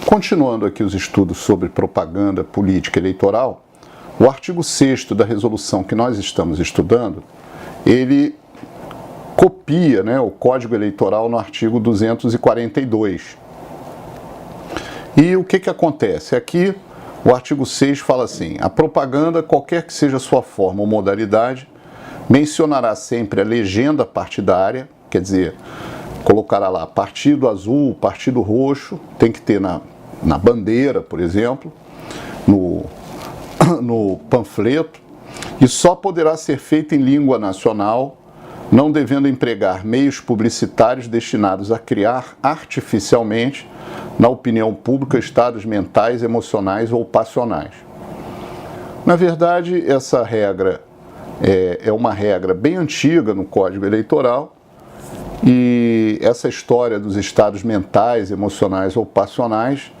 Continuando aqui os estudos sobre propaganda política eleitoral, o artigo 6º da resolução que nós estamos estudando, ele copia, o Código Eleitoral no artigo 242. E o que acontece? Aqui o artigo 6 fala assim: a propaganda, qualquer que seja sua forma ou modalidade, mencionará sempre a legenda partidária, quer dizer, colocará lá partido azul, partido roxo, tem que ter na bandeira, por exemplo, no panfleto, e só poderá ser feita em língua nacional, não devendo empregar meios publicitários destinados a criar artificialmente, na opinião pública, estados mentais, emocionais ou passionais. Na verdade, essa regra é uma regra bem antiga no Código Eleitoral, e essa história dos estados mentais, emocionais ou passionais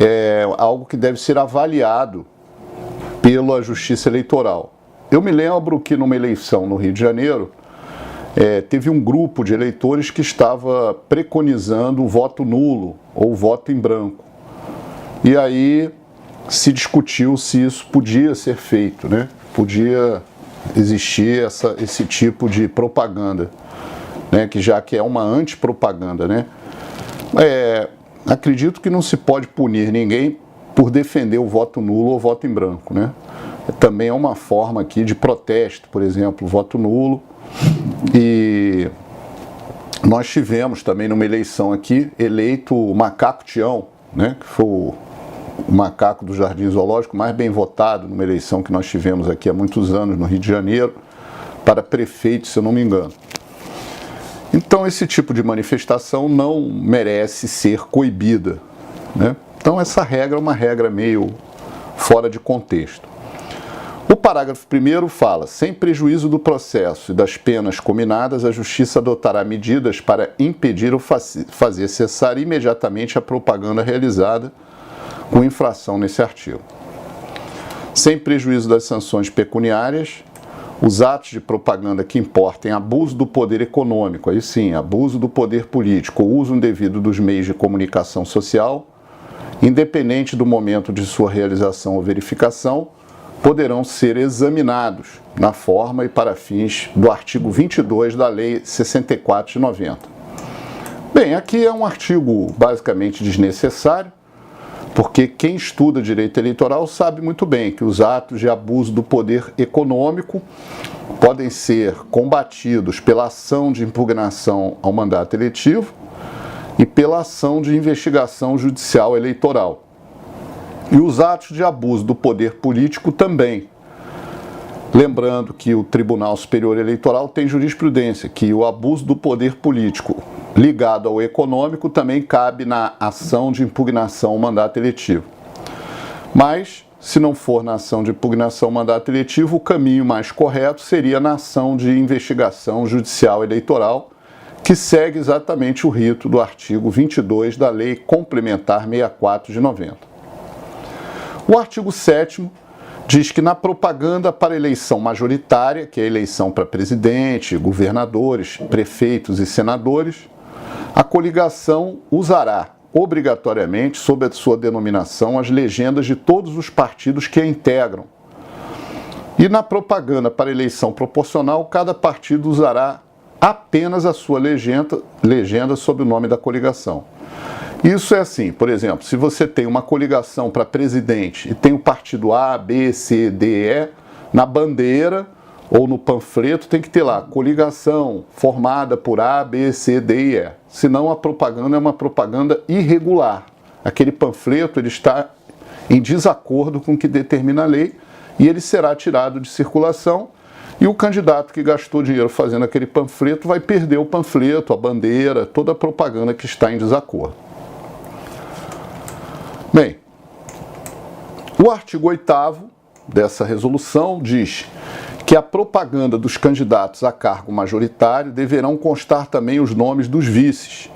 é algo que deve ser avaliado pela Justiça Eleitoral. Eu me lembro que numa eleição no Rio de Janeiro, teve um grupo de eleitores que estava preconizando o voto nulo ou o voto em branco. E aí se discutiu se isso podia ser feito, Podia existir esse tipo de propaganda, que já que é uma antipropaganda, acredito que não se pode punir ninguém por defender o voto nulo ou voto em branco, Também é uma forma aqui de protesto, por exemplo, o voto nulo. E nós tivemos também numa eleição aqui eleito o Macaco Tião, que foi o macaco do Jardim Zoológico mais bem votado numa eleição que nós tivemos aqui há muitos anos no Rio de Janeiro, para prefeito, se eu não me engano. Então esse tipo de manifestação não merece ser coibida, Então essa regra é uma regra meio fora de contexto. O parágrafo 1º fala: sem prejuízo do processo e das penas cominadas, a Justiça adotará medidas para impedir ou fazer cessar imediatamente a propaganda realizada com infração nesse artigo. Sem prejuízo das sanções pecuniárias, os atos de propaganda que importem abuso do poder econômico, aí sim, abuso do poder político ou uso indevido dos meios de comunicação social, independente do momento de sua realização ou verificação, poderão ser examinados na forma e para fins do artigo 22 da Lei 64 de 90. Bem, aqui é um artigo basicamente desnecessário, porque quem estuda direito eleitoral sabe muito bem que os atos de abuso do poder econômico podem ser combatidos pela ação de impugnação ao mandato eletivo e pela ação de investigação judicial eleitoral. E os atos de abuso do poder político também. Lembrando que o Tribunal Superior Eleitoral tem jurisprudência, que o abuso do poder político ligado ao econômico também cabe na ação de impugnação ao mandato eletivo. Mas, se não for na ação de impugnação ao mandato eletivo, o caminho mais correto seria na ação de investigação judicial eleitoral, que segue exatamente o rito do artigo 22 da Lei Complementar 64 de 90. O artigo 7º diz que na propaganda para eleição majoritária, que é a eleição para presidente, governadores, prefeitos e senadores, a coligação usará obrigatoriamente, sob a sua denominação, as legendas de todos os partidos que a integram. E na propaganda para eleição proporcional, cada partido usará apenas a sua legenda sob o nome da coligação. Isso é assim, por exemplo, se você tem uma coligação para presidente e tem o partido A, B, C, D, E, na bandeira ou no panfleto tem que ter lá coligação formada por A, B, C, D e E. Senão a propaganda é uma propaganda irregular. Aquele panfleto ele está em desacordo com o que determina a lei e ele será tirado de circulação. E o candidato que gastou dinheiro fazendo aquele panfleto vai perder o panfleto, a bandeira, toda a propaganda que está em desacordo. Bem, o artigo 8º dessa resolução diz que a propaganda dos candidatos a cargo majoritário deverão constar também os nomes dos vices,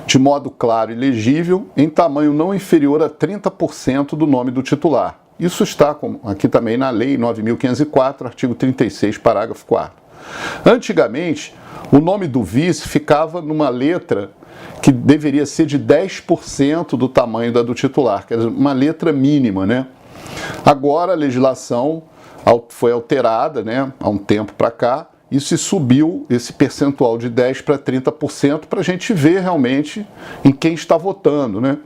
de modo claro e legível, em tamanho não inferior a 30% do nome do titular. Isso está aqui também na Lei 9.504, artigo 36, parágrafo 4º. Antigamente, o nome do vice ficava numa letra que deveria ser de 10% do tamanho da do titular, quer dizer, uma letra mínima, né? Agora a legislação foi alterada, né, há um tempo para cá, e se subiu esse percentual de 10% para 30% para a gente ver realmente em quem está votando, né?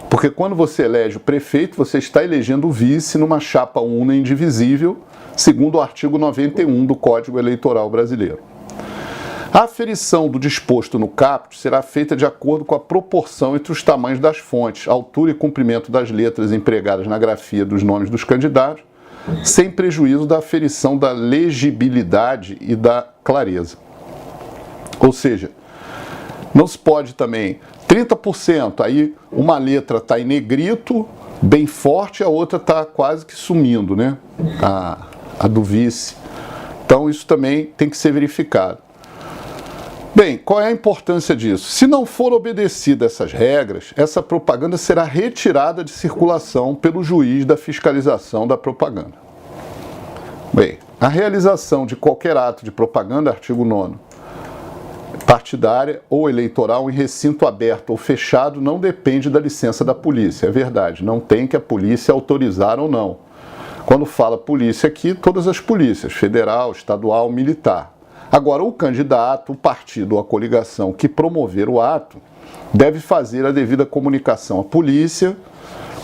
Porque quando você elege o prefeito, você está elegendo o vice numa chapa única e indivisível, segundo o artigo 91 do Código Eleitoral Brasileiro. A aferição do disposto no caput será feita de acordo com a proporção entre os tamanhos das fontes, altura e comprimento das letras empregadas na grafia dos nomes dos candidatos, sem prejuízo da aferição da legibilidade e da clareza. Ou seja, não se pode também 30%, aí uma letra está em negrito, bem forte, a outra está quase que sumindo, né? A do vice. Então isso também tem que ser verificado. Bem, qual é a importância disso? Se não for obedecida essas regras, essa propaganda será retirada de circulação pelo juiz da fiscalização da propaganda. Bem, a realização de qualquer ato de propaganda, artigo 9º, partidária ou eleitoral em recinto aberto ou fechado não depende da licença da polícia, é verdade, não tem que a polícia autorizar ou não. Quando fala polícia aqui, todas as polícias, federal, estadual, militar. Agora, o candidato, o partido ou a coligação que promover o ato deve fazer a devida comunicação à polícia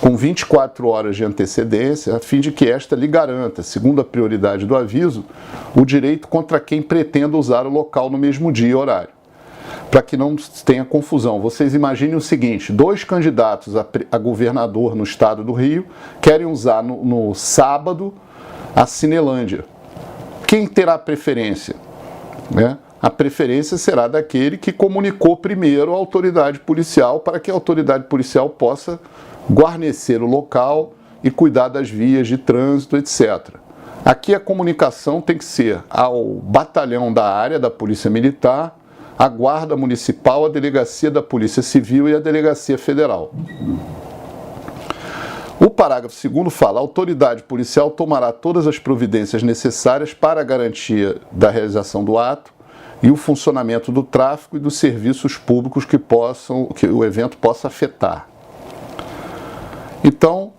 com 24 horas de antecedência, a fim de que esta lhe garanta, segundo a prioridade do aviso, o direito contra quem pretenda usar o local no mesmo dia e horário. Para que não tenha confusão, vocês imaginem o seguinte: 2 candidatos a governador no estado do Rio querem usar no sábado a Cinelândia. Quem terá preferência? Né? A preferência será daquele que comunicou primeiro à autoridade policial, para que a autoridade policial possa guarnecer o local e cuidar das vias de trânsito, etc. Aqui a comunicação tem que ser ao batalhão da área da Polícia Militar, a Guarda Municipal, a Delegacia da Polícia Civil e a Delegacia Federal. O parágrafo 2º fala: a autoridade policial tomará todas as providências necessárias para a garantia da realização do ato e o funcionamento do tráfego e dos serviços públicos que o evento possa afetar. Então,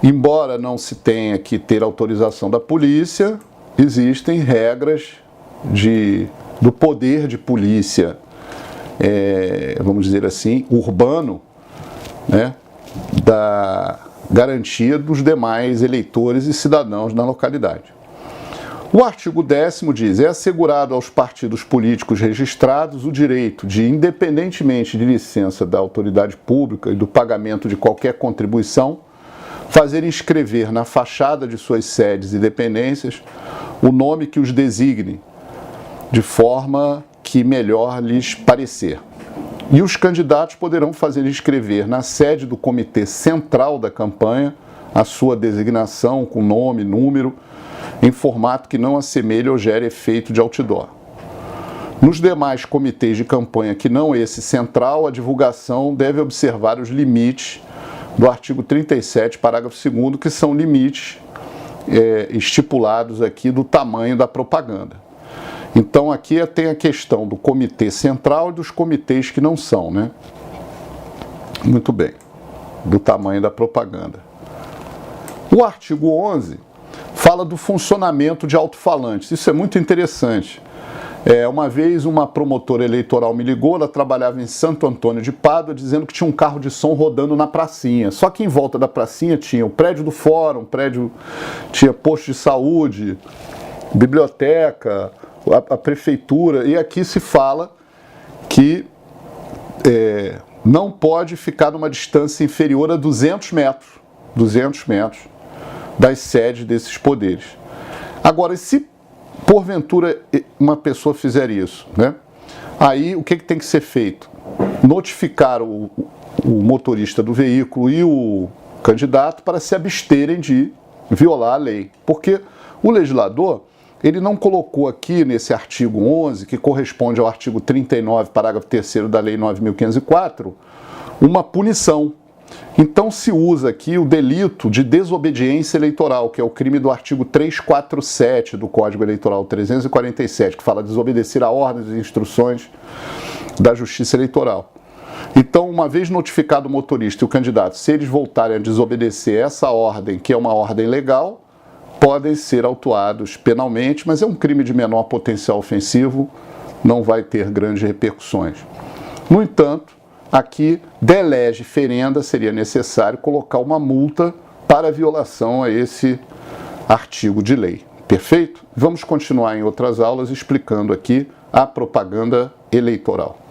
embora não se tenha que ter autorização da polícia, existem regras do poder de polícia, vamos dizer assim, urbano, né, da garantia dos demais eleitores e cidadãos na localidade. O artigo 10º diz: é assegurado aos partidos políticos registrados o direito de, independentemente de licença da autoridade pública e do pagamento de qualquer contribuição, fazer inscrever na fachada de suas sedes e dependências o nome que os designe, de forma que melhor lhes parecer. E os candidatos poderão fazer inscrever na sede do comitê central da campanha a sua designação com nome, número, em formato que não assemelhe ou gere efeito de outdoor. Nos demais comitês de campanha que não esse central, a divulgação deve observar os limites do artigo 37, parágrafo 2º, que são limites estipulados aqui do tamanho da propaganda. Então aqui tem a questão do comitê central e dos comitês que não são, né? Muito bem, do tamanho da propaganda. O artigo 11 fala do funcionamento de alto-falantes. Isso é muito interessante. Uma vez uma promotora eleitoral me ligou, ela trabalhava em Santo Antônio de Pádua, dizendo que tinha um carro de som rodando na pracinha. Só que em volta da pracinha tinha o prédio do fórum, tinha posto de saúde, biblioteca, a prefeitura, e aqui se fala que não pode ficar numa distância inferior a 200 metros das sedes desses poderes. Agora, se porventura uma pessoa fizer isso, né? Aí o que tem que ser feito? Notificar o motorista do veículo e o candidato para se absterem de violar a lei, porque o legislador ele não colocou aqui nesse artigo 11, que corresponde ao artigo 39, parágrafo 3º da Lei 9.504, uma punição. Então se usa aqui o delito de desobediência eleitoral, que é o crime do artigo 347 do Código Eleitoral 347, que fala desobedecer a ordens e instruções da Justiça Eleitoral. Então, uma vez notificado o motorista e o candidato, se eles voltarem a desobedecer essa ordem, que é uma ordem legal, podem ser autuados penalmente, mas é um crime de menor potencial ofensivo, não vai ter grandes repercussões. No entanto, aqui, de lege ferenda, seria necessário colocar uma multa para violação a esse artigo de lei. Perfeito? Vamos continuar em outras aulas explicando aqui a propaganda eleitoral.